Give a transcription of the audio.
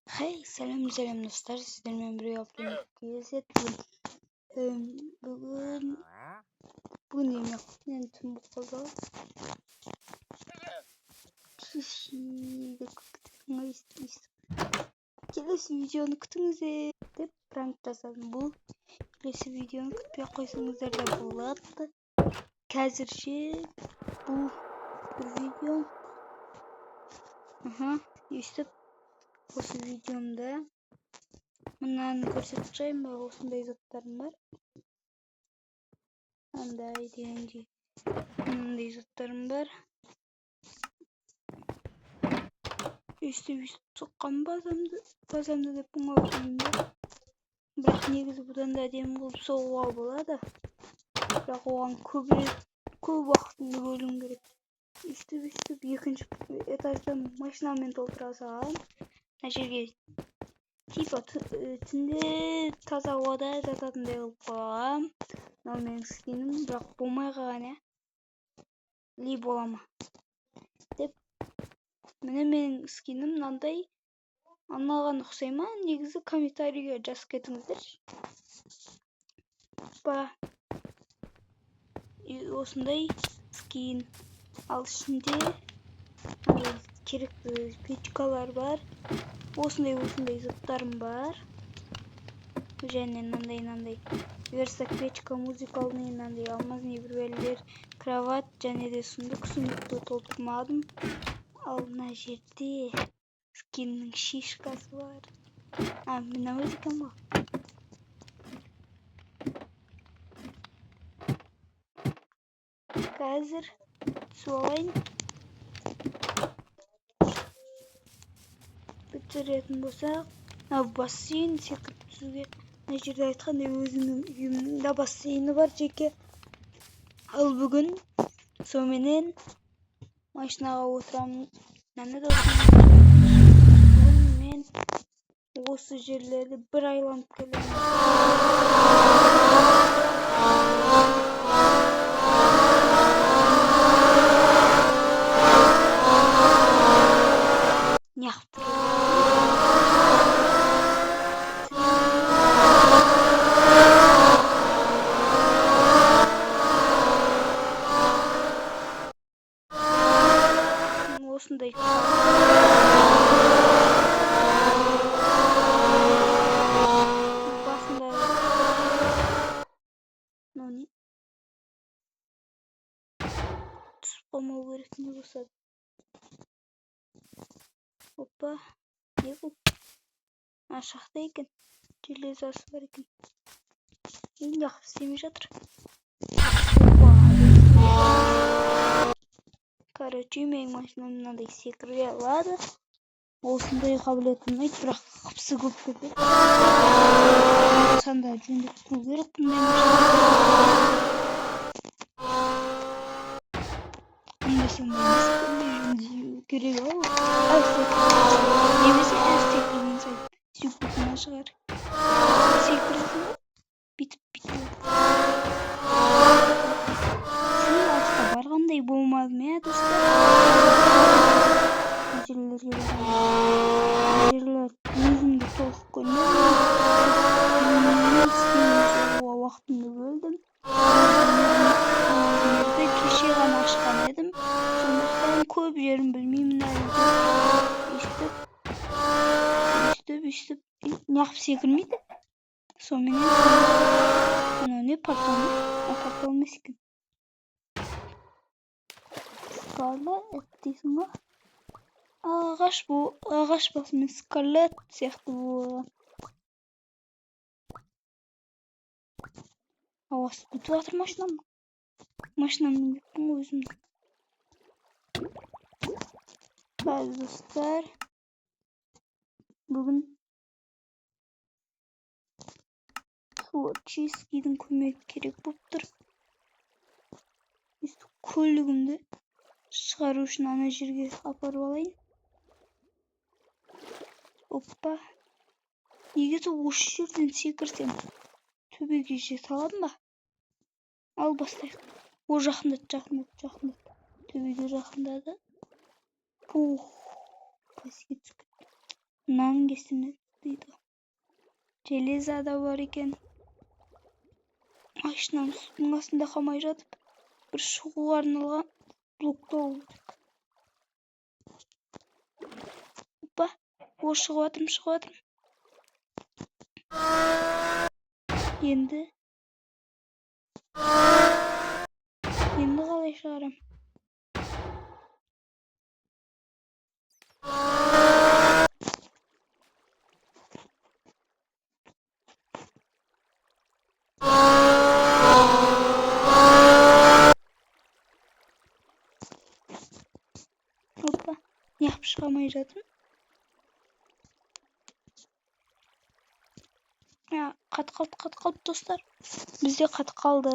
Hey, selam dostlar. Sizlerle birlikte yaptığım keset. Bugün yemek yaptım. Tüm bu kadar. Kişiyle kutluyoruz. Kelesi videonu kutunuz dep prank жасадым. Bu kelesi videonu kutluya koysanızlar da болады. Қазірше bu video. Естіп осы видеомда мынаны көрсетіп жатайын ба, осындай заттарым бар. Андай дегенде мындай заттарым бар. Өстіп соққан базамды деп оңалмаймын да. Бірақ негізі бұдан да әдемі болып соғуға болады. Бірақ оған көп уақытымды бөлуім керек. Өстіп екінші этаждан машинамен толтыра салам. Мына жерге типа түнде таза ауада жататындай қылып қойғам. Мынау менің скинім, бірақ болмай қалған, ли бола ма деп. Міне менің скинім мынандай. Анаған ұқсай ма? Негізі комментарийге жазып кетіңіздер. Осындай скин. Ал ішінде керекті печкалар бар. Осындай заттарым бар. Және мынандай верстак печка, музыкалный, мынандай алмазный бірбелер, кровать және де сундукты толтырмадым. Ал мына жерде скиннің шишкасы бар. Мына өзікем ба? Қазір түсіп алайын. Бітіретін болсақ, бассейн секіріп түсуге. Мына жерде айтқандай өзімнің үйімнің да бассейні бар жеке. Ал бүгін соменен машинаға отырамын. Бүгін мен осы жерлерді бір айланып келемін. Осындай басында не түсіп қалмау керек, не болса. Опа, не бұл? Шахта екен, железасы бар екен. Неғып істемей жатыр. Короче, менің машинам мынандай секіре алады. Осындай қабілетім ұнайды, бірақ қыпсы көп кетеді. Санда жөндеп тұру керек бұндай машина. Жөндеу керек ау. Немесе секірген сайын секундына шығар. Секіресің ба? Битіп. Алысқа барғандай болмады, достар. Жерлерге жерлер өзімді толық көрмедім. Уақытымды бөлдім. Кеше ғана ашқан едім. Сондықтан көп жерін білмеймін әлі. Өстіп неғып секірмейді. Соменен мынау не, портал ма? Портал емес екен. Скарлет дейсің ба? Ағаш басымен скарлет сияқты болған. Ауасы бүтіп жатыр машинам. Машинамның беттің өзімді. Бәлі достар. Бүгін творческийдің көмегі керек болып тұр. Көлігімді шығару үшін ана жерге апарып алайын. Оппа. Егер осы жерден секірсем, төбеге жете аламын ба? Ал бастайық. О, жақындат. Төбеге жақындады. esga tushib nangisini deydi. Железо da var ekan. Машинамыз судың астында қалмай жатып, бір шығуға арналған блоктау. Опа, о шығып жатырмын. Енді қалай шығарам? Опа, неғып шыға алмай жатырмын. Қат қалды достар. Бізде қат қалды.